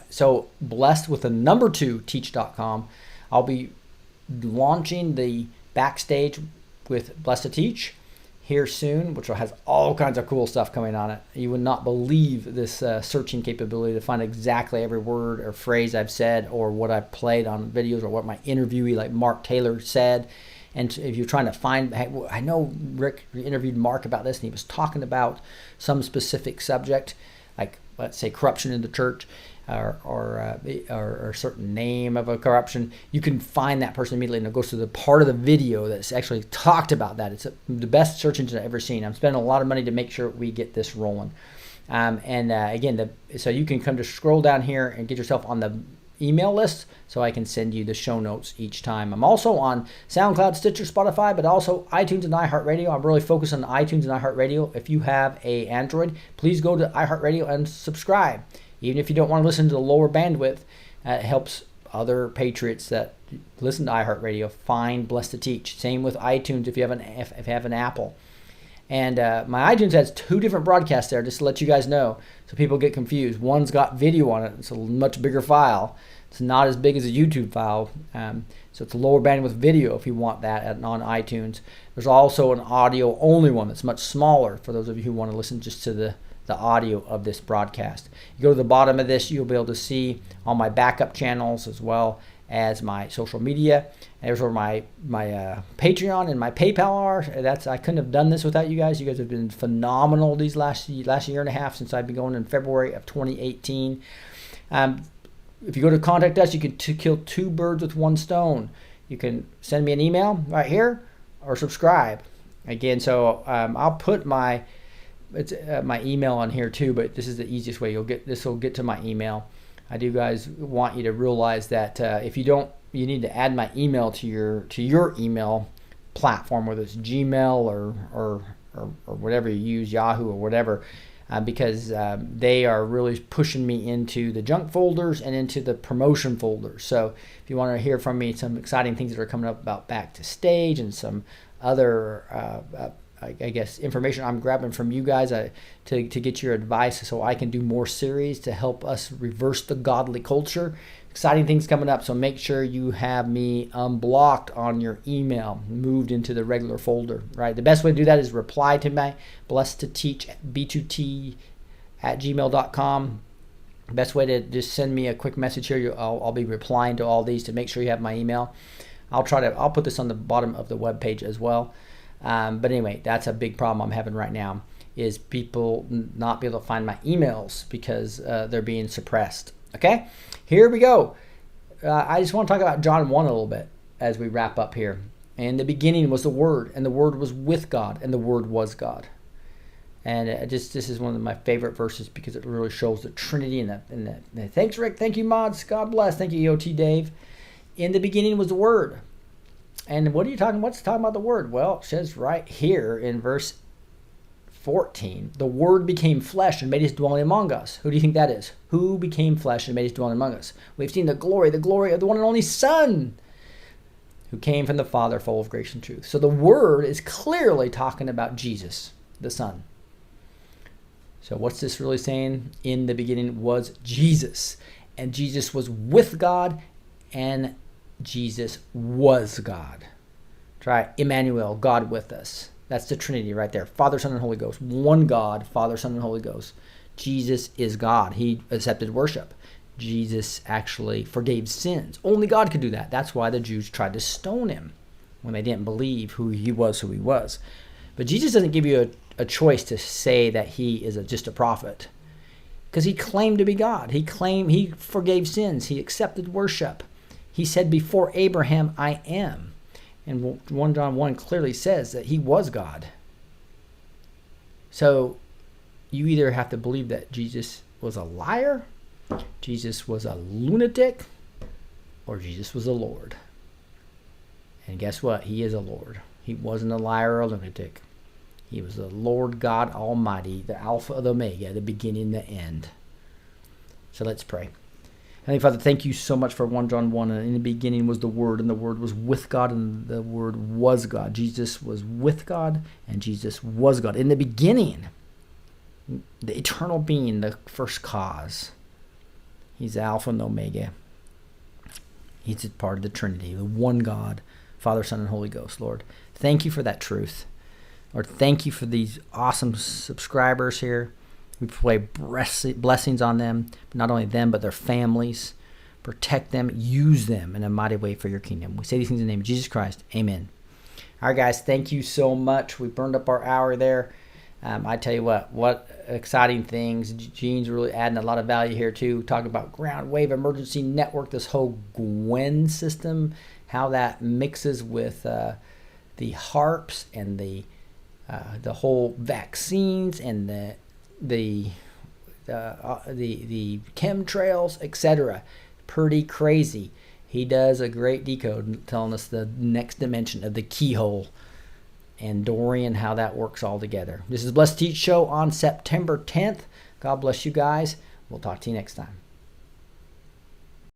So blessed with the number 2 teach.com. I'll be launching the backstage with Blessed to Teach here soon, which has all kinds of cool stuff coming on it. You would not believe this searching capability to find exactly every word or phrase I've said, or what I've played on videos, or what my interviewee like Mark Taylor said. And if you're trying to find, I know Rick interviewed Mark about this, and he was talking about some specific subject, like let's say corruption in the church, or a certain name of a corruption. You can find that person immediately, and it goes to the part of the video that's actually talked about that. It's the best search engine I've ever seen. I'm spending a lot of money to make sure we get this rolling. Again, so you can come to scroll down here and get yourself on the email list so I can send you the show notes each time. I'm also on SoundCloud, Stitcher, Spotify, but also iTunes and iHeartRadio. I'm really focused on iTunes and iHeartRadio. If you have an Android, please go to iHeartRadio and subscribe. Even if you don't want to listen to the lower bandwidth, it helps other patriots that listen to iHeartRadio find Blessed to Teach. Same with iTunes if you have an Apple. And my iTunes has 2 different broadcasts there, just to let you guys know, so people get confused. One's got video on it. It's a much bigger file. It's not as big as a YouTube file. So it's a lower bandwidth video if you want that on iTunes. There's also an audio only one that's much smaller for those of you who want to listen just to the audio of this broadcast. You go to the bottom of this, you'll be able to see all my backup channels as well as my social media. And there's where my Patreon and my PayPal are. I couldn't have done this without you guys. You guys have been phenomenal these last year and a half since I've been going in February of 2018. If you go to contact us, you can kill 2 birds with 1 stone. You can send me an email right here or subscribe. Again, so I'll put my email on here too, but this is the easiest way. This will get to my email. I do guys want you to realize that if you don't, you need to add my email to your email platform, whether it's Gmail or whatever you use, Yahoo or whatever, because they are really pushing me into the junk folders and into the promotion folders. So if you want to hear from me, some exciting things that are coming up about Back to Stage and some other I guess information I'm grabbing from you guys to get your advice so I can do more series to help us reverse the godly culture. Exciting things coming up, so make sure you have me unblocked on your email, moved into the regular folder. Right. The best way to do that is reply to my blessed to teach B2T at gmail.com. Best way to just send me a quick message here. I'll be replying to all these to make sure you have my email. I'll put this on the bottom of the web page as well. But anyway, that's a big problem I'm having right now, is people not be able to find my emails because they're being suppressed. Okay, here we go. I just want to talk about John 1 a little bit as we wrap up here. In the beginning was the Word, and the Word was with God, and the Word was God. And this is one of my favorite verses because it really shows the Trinity. And thanks, Rick. Thank you, mods. God bless. Thank you, EOT Dave. In the beginning was the Word. And what's talking about the Word? Well, it says right here in verse 14, the Word became flesh and made his dwelling among us. Who do you think that is? Who became flesh and made his dwelling among us? We've seen the glory of the one and only Son, who came from the Father, full of grace and truth. So the Word is clearly talking about Jesus, the Son. So what's this really saying? In the beginning was Jesus, and Jesus was with God, and Jesus was God. Try Emmanuel, God with us. That's the Trinity right there. Father, Son, and Holy Ghost. One God, Father, Son, and Holy Ghost. Jesus is God. He accepted worship. Jesus actually forgave sins. Only God could do that. That's why the Jews tried to stone him when they didn't believe who he was. But Jesus doesn't give you a choice to say that he is just a prophet, because he claimed to be God. He forgave sins. He accepted worship. He said, before Abraham, I am. And 1 John 1 clearly says that he was God. So you either have to believe that Jesus was a liar, Jesus was a lunatic, or Jesus was a Lord. And guess what? He is a Lord. He wasn't a liar or a lunatic. He was the Lord God Almighty, the Alpha and the Omega, the beginning and the end. So let's pray. Heavenly Father, thank you so much for 1 John 1. And in the beginning was the Word, and the Word was with God, and the Word was God. Jesus was with God, and Jesus was God. In the beginning, the eternal being, the first cause. He's Alpha and Omega. He's a part of the Trinity, the one God, Father, Son, and Holy Ghost, Lord. Thank you for that truth. Lord, thank you for these awesome subscribers here. We pray blessings on them, not only them, but their families. Protect them, use them in a mighty way for your kingdom. We say these things in the name of Jesus Christ. Amen. All right, guys, thank you so much. We burned up our hour there. I tell you what exciting things. Gene's really adding a lot of value here too. Talking about ground wave emergency network, this whole GWEN system, how that mixes with the HARPs and the whole vaccines and the chemtrails, etc. Pretty crazy. He does a great decode telling us the next dimension of the keyhole and Dorian, how that works all together. This is Blessed Teach Show on September 10th. God bless you guys. We'll talk to you next time.